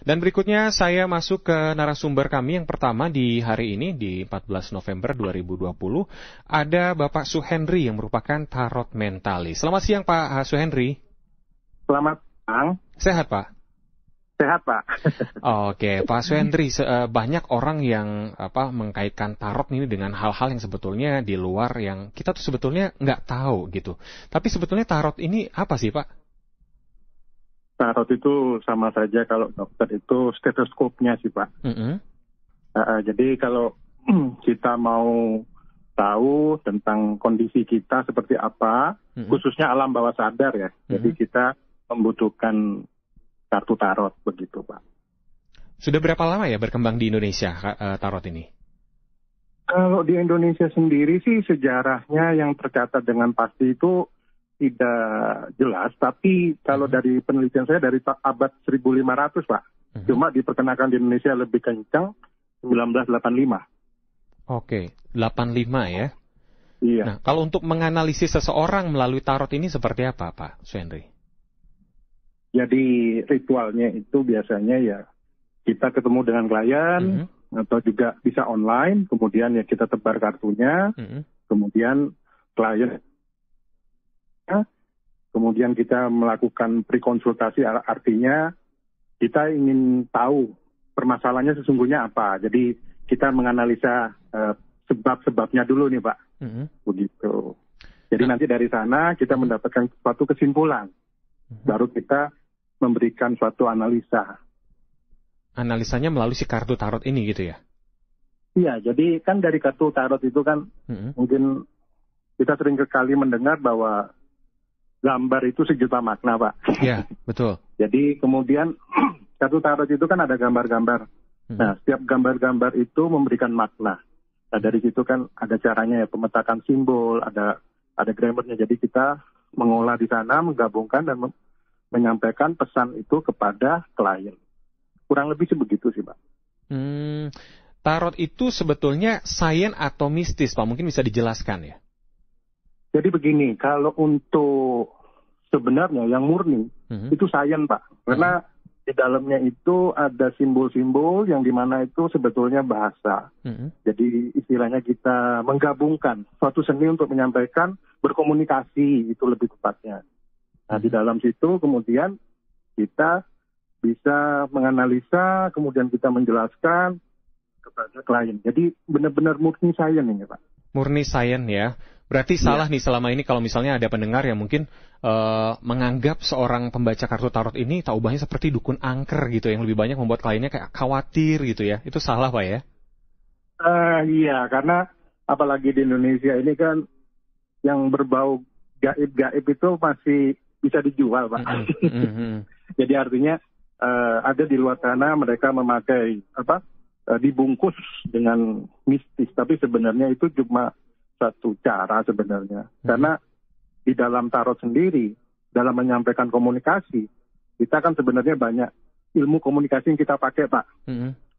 Dan berikutnya saya masuk ke narasumber kami yang pertama di hari ini, di 14 November 2020. Ada Bapak Suhendri yang merupakan tarot mentalis. Selamat siang Pak Suhendri. Selamat siang. Sehat Pak? Sehat Pak. Oke, Pak Suhendri, banyak orang yang mengkaitkan tarot ini dengan hal-hal yang sebetulnya di luar yang kita tuh sebetulnya nggak tahu gitu. Tapi sebetulnya tarot ini apa sih Pak? Tarot itu sama saja kalau dokter itu stetoskopnya sih Pak. Jadi kalau kita mau tahu tentang kondisi kita seperti apa, khususnya alam bawah sadar ya. Jadi kita membutuhkan kartu tarot begitu Pak. Sudah berapa lama ya berkembang di Indonesia tarot ini? Kalau di Indonesia sendiri sih sejarahnya yang tercatat dengan pasti itu tidak jelas, tapi kalau dari penelitian saya dari abad 1500 Pak. Cuma diperkenalkan di Indonesia lebih kencang 1985. Oke, 85 ya. Iya. Nah, kalau untuk menganalisis seseorang melalui tarot ini seperti apa Pak Suhendri? Jadi ritualnya itu biasanya ya kita ketemu dengan klien atau juga bisa online, kemudian ya kita tebar kartunya, kemudian klien kemudian kita melakukan pre-konsultasi, artinya kita ingin tahu permasalahannya sesungguhnya apa. Jadi kita menganalisa sebab-sebabnya dulu nih Pak. Begitu. Jadi nanti dari sana kita mendapatkan suatu kesimpulan. Baru kita memberikan suatu analisa. Analisanya melalui si kartu tarot ini gitu ya? Iya, jadi kan dari kartu tarot itu kan mungkin kita sering sekali mendengar bahwa gambar itu sejuta makna, Pak. Iya, betul. Jadi kemudian kartu tarot itu kan ada gambar-gambar. Nah, setiap gambar-gambar itu memberikan makna. Nah, dari situ kan ada caranya ya, pemetakan simbol, ada grammarnya. Jadi kita mengolah di sana, menggabungkan dan menyampaikan pesan itu kepada klien. Kurang lebih sebegitu sih, Pak. Tarot itu sebetulnya sains atau mistis, Pak? Mungkin bisa dijelaskan ya? Jadi begini, kalau untuk sebenarnya yang murni, itu sains Pak. Karena di dalamnya itu ada simbol-simbol yang dimana itu sebetulnya bahasa. Jadi istilahnya kita menggabungkan suatu seni untuk menyampaikan, berkomunikasi, itu lebih tepatnya. Nah di dalam situ kemudian kita bisa menganalisa, kemudian kita menjelaskan kepada klien. Jadi benar-benar murni sains ini Pak. Murni sains ya. Berarti salah nih selama ini kalau misalnya ada pendengar yang mungkin menganggap seorang pembaca kartu tarot ini tak ubahnya seperti dukun angker gitu, yang lebih banyak membuat kliennya kayak khawatir gitu ya. Itu salah Pak ya? Iya, karena apalagi di Indonesia ini kan yang berbau gaib-gaib itu masih bisa dijual Pak. Jadi artinya ada di luar sana mereka memakai dibungkus dengan mistis, tapi sebenarnya itu cuma satu cara sebenarnya. Karena di dalam tarot sendiri, dalam menyampaikan komunikasi, kita kan sebenarnya banyak ilmu komunikasi yang kita pakai, Pak.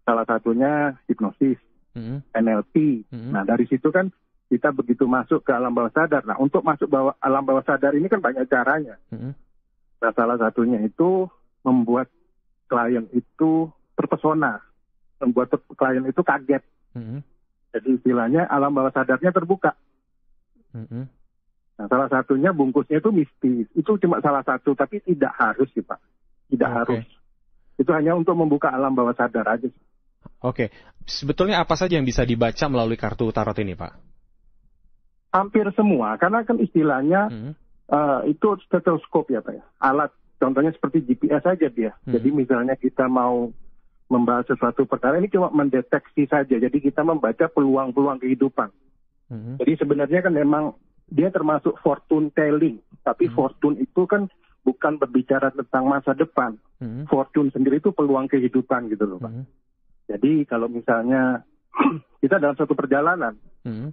Salah satunya hipnosis, NLP. Nah, dari situ kan kita begitu masuk ke alam bawah sadar. Nah, untuk masuk alam bawah sadar ini kan banyak caranya. Nah, salah satunya itu membuat klien itu terpesona, membuat klien itu kaget. Jadi istilahnya alam bawah sadarnya terbuka. Nah, salah satunya bungkusnya itu mistis. Itu cuma salah satu, tapi tidak harus sih Pak. Tidak harus. Itu hanya untuk membuka alam bawah sadar aja. Oke. Sebetulnya apa saja yang bisa dibaca melalui kartu tarot ini Pak? Hampir semua, karena kan istilahnya itu stetoskop ya Pak ya. Alat, contohnya seperti GPS saja dia. Jadi misalnya kita mau membahas sesuatu perkara, ini cuma mendeteksi saja. Jadi kita membaca peluang-peluang kehidupan. Jadi sebenarnya kan memang dia termasuk fortune telling. Tapi fortune itu kan bukan berbicara tentang masa depan. Fortune sendiri itu peluang kehidupan gitu loh Pak. Jadi kalau misalnya kita dalam satu perjalanan,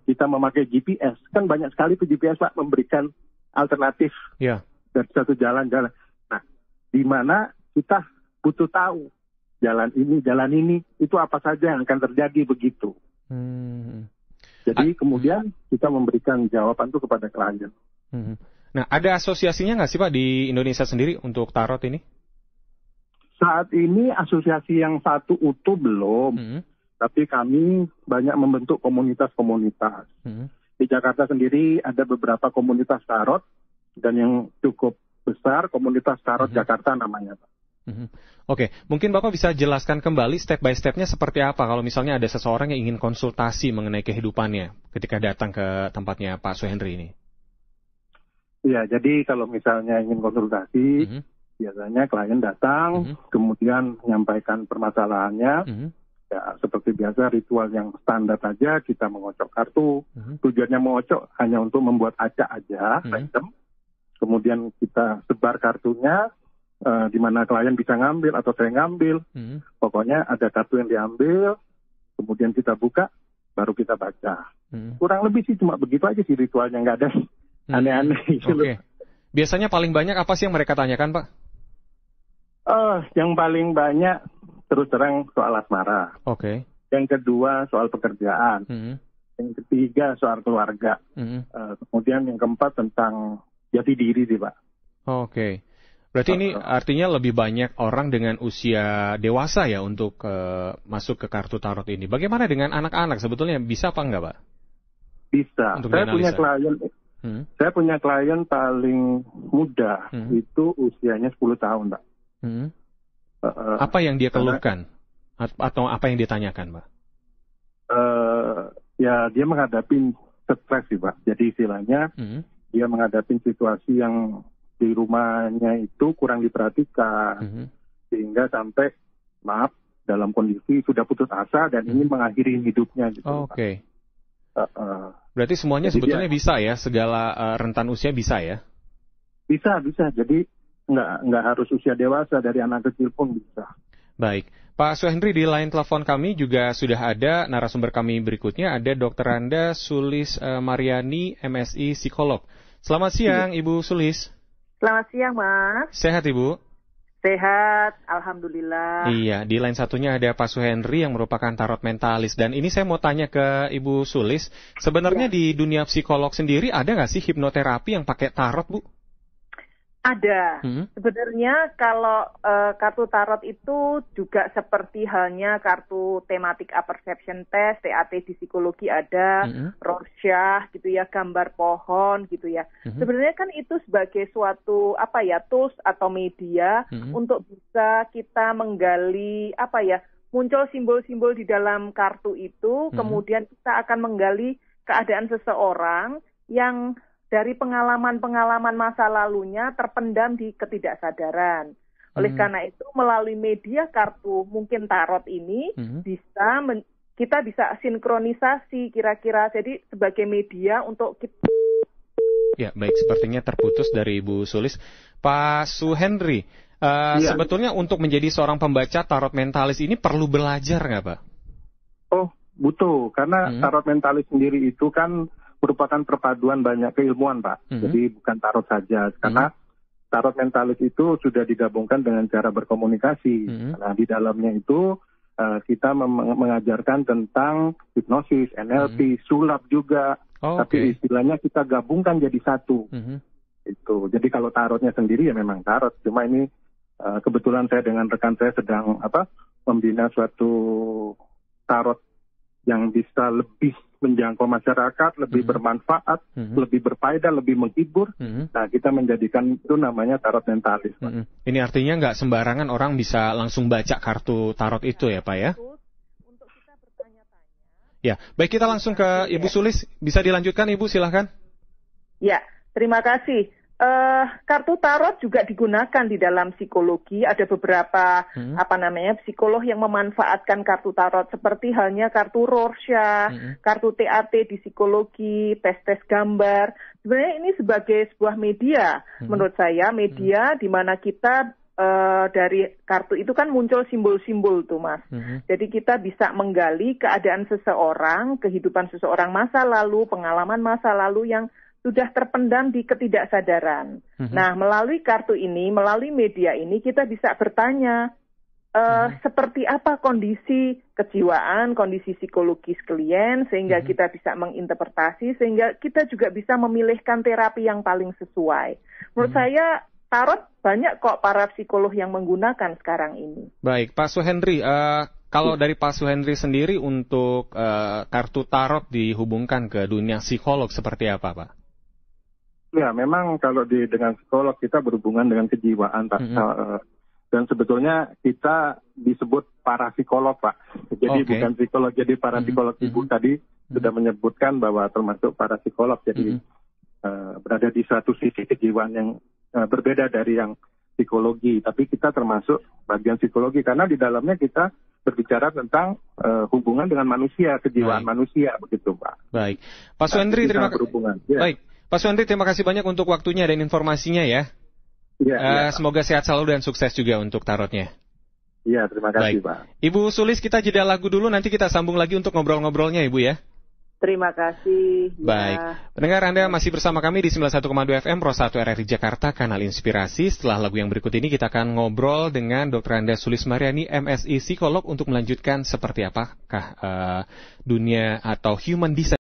kita memakai GPS, kan banyak sekali tuh GPS Pak memberikan alternatif dari satu jalan-jalan. Nah, di mana kita butuh tahu jalan ini, itu apa saja yang akan terjadi begitu. Jadi kemudian kita memberikan jawaban itu kepada klien. Nah, ada asosiasinya nggak sih Pak di Indonesia sendiri untuk tarot ini? Saat ini asosiasi yang satu utuh belum, tapi kami banyak membentuk komunitas-komunitas. Di Jakarta sendiri ada beberapa komunitas tarot, dan yang cukup besar komunitas tarot Jakarta namanya, Pak. Oke, mungkin Bapak bisa jelaskan kembali step by step-nya seperti apa kalau misalnya ada seseorang yang ingin konsultasi mengenai kehidupannya ketika datang ke tempatnya Pak Suhendri ini. Iya, jadi kalau misalnya ingin konsultasi, biasanya klien datang, kemudian menyampaikan permasalahannya. Ya, seperti biasa ritual yang standar saja, kita mengocok kartu. Tujuannya mengocok hanya untuk membuat acak aja, random. Kemudian kita sebar kartunya, di mana klien bisa ngambil atau saya ngambil. Pokoknya ada kartu yang diambil, kemudian kita buka, baru kita baca. Kurang lebih sih cuma begitu aja sih ritualnya, nggak ada aneh-aneh. Oke. Biasanya paling banyak apa sih yang mereka tanyakan, Pak? Yang paling banyak terus terang soal asmara. Oke. Yang kedua soal pekerjaan. Yang ketiga soal keluarga. Kemudian yang keempat tentang jati diri sih, Pak. Oke. Berarti ini artinya lebih banyak orang dengan usia dewasa ya untuk masuk ke kartu tarot ini. Bagaimana dengan anak-anak? Sebetulnya bisa apa enggak, Pak? Bisa. Saya punya klien paling muda, itu usianya 10 tahun, Pak. Apa yang dia keluhkan? Atau apa yang dia tanyakan, Pak? Ya, dia menghadapi stres sih, Pak. Jadi istilahnya, dia menghadapi situasi yang di rumahnya itu kurang diperhatikan. Sehingga sampai, maaf, dalam kondisi sudah putus asa dan ingin mengakhiri hidupnya gitu. Oke. Berarti semuanya jadi sebetulnya bisa ya, segala rentan usia bisa ya? Bisa. Jadi nggak harus usia dewasa, dari anak kecil pun bisa. Baik. Pak Suhendri, di line telepon kami juga sudah ada narasumber kami berikutnya, ada Dr. Randa Sulis Mariani, MSI Psikolog. Selamat siang, Ibu Sulis. Selamat siang, Mas. Sehat, Ibu? Sehat, alhamdulillah. Iya, di line satunya ada Pak Suhendri yang merupakan tarot mentalis. Dan ini saya mau tanya ke Ibu Sulis, sebenarnya di dunia psikolog sendiri ada nggak sih hipnoterapi yang pakai tarot, Bu? Ada. Sebenarnya kalau kartu tarot itu juga seperti halnya kartu tematik apperception test, TAT di psikologi ada, Rorschach gitu ya, gambar pohon gitu ya. Sebenarnya kan itu sebagai suatu tools atau media untuk bisa kita menggali muncul simbol-simbol di dalam kartu itu, kemudian kita akan menggali keadaan seseorang yang dari pengalaman-pengalaman masa lalunya terpendam di ketidaksadaran. Oleh karena itu, melalui media kartu mungkin tarot ini kita bisa sinkronisasi kira-kira. Jadi sebagai media untuk kita. Ya, baik, sepertinya terputus dari Ibu Sulis. Pak Suhendri, sebetulnya untuk menjadi seorang pembaca tarot mentalis ini perlu belajar nggak, Pak? Oh, butuh. Karena tarot mentalis sendiri itu kan merupakan perpaduan banyak keilmuan, Pak. Jadi bukan tarot saja. Karena tarot mentalis itu sudah digabungkan dengan cara berkomunikasi. Nah, di dalamnya itu kita mengajarkan tentang hipnosis, NLP, sulap juga. Tapi istilahnya kita gabungkan jadi satu. Itu. Jadi kalau tarotnya sendiri ya memang tarot. Cuma ini kebetulan saya dengan rekan saya sedang membina suatu tarot yang bisa lebih menjangkau masyarakat, lebih bermanfaat, lebih berfaedah, lebih menghibur. Nah, kita menjadikan itu namanya tarot mentalis, Pak. Ini artinya nggak sembarangan orang bisa langsung baca kartu tarot itu ya, Pak ya? Untuk kita bertanya-tanya. Ya, baik, kita langsung ke Ibu Sulis. Bisa dilanjutkan, Ibu, silahkan. Ya, terima kasih. Kartu tarot juga digunakan di dalam psikologi. Ada beberapa psikolog yang memanfaatkan kartu tarot seperti halnya kartu Rorschach, kartu TAT di psikologi, tes gambar. Sebenarnya ini sebagai sebuah media, menurut saya media di mana kita dari kartu itu kan muncul simbol-simbol tuh, Mas. Jadi kita bisa menggali keadaan seseorang, kehidupan seseorang masa lalu, pengalaman masa lalu yang sudah terpendam di ketidaksadaran. Nah, melalui kartu ini, melalui media ini, kita bisa bertanya seperti apa kondisi kejiwaan, kondisi psikologis klien, sehingga kita bisa menginterpretasi, sehingga kita juga bisa memilihkan terapi yang paling sesuai. Menurut saya, tarot banyak kok para psikolog yang menggunakan sekarang ini. Baik, Pak Suhendri, kalau dari Pak Suhendri sendiri untuk kartu tarot dihubungkan ke dunia psikolog seperti apa, Pak? Ya, memang kalau dengan psikolog kita berhubungan dengan kejiwaan, Pak. Dan sebetulnya kita disebut para psikolog, Pak. Jadi bukan psikolog, jadi para psikolog. Ibu tadi sudah menyebutkan bahwa termasuk para psikolog. Jadi berada di satu sisi kejiwaan yang berbeda dari yang psikologi, tapi kita termasuk bagian psikologi karena di dalamnya kita berbicara tentang hubungan dengan manusia, kejiwaan manusia, begitu, Pak. Baik, Pak Suhendri, terima kasih. Baik, Pak Suhendri, terima kasih banyak untuk waktunya dan informasinya ya. Semoga sehat selalu dan sukses juga untuk tarotnya. Iya, terima kasih, Pak. Ibu Sulis, kita jeda lagu dulu, nanti kita sambung lagi untuk ngobrol-ngobrolnya, Ibu ya. Terima kasih. Baik, pendengar Anda masih bersama kami di 91,2 FM Pro 1 RRI Jakarta, kanal Inspirasi. Setelah lagu yang berikut ini kita akan ngobrol dengan Dr. Anda Sulis Mariani, MSI Psikolog, untuk melanjutkan seperti apakah dunia atau human design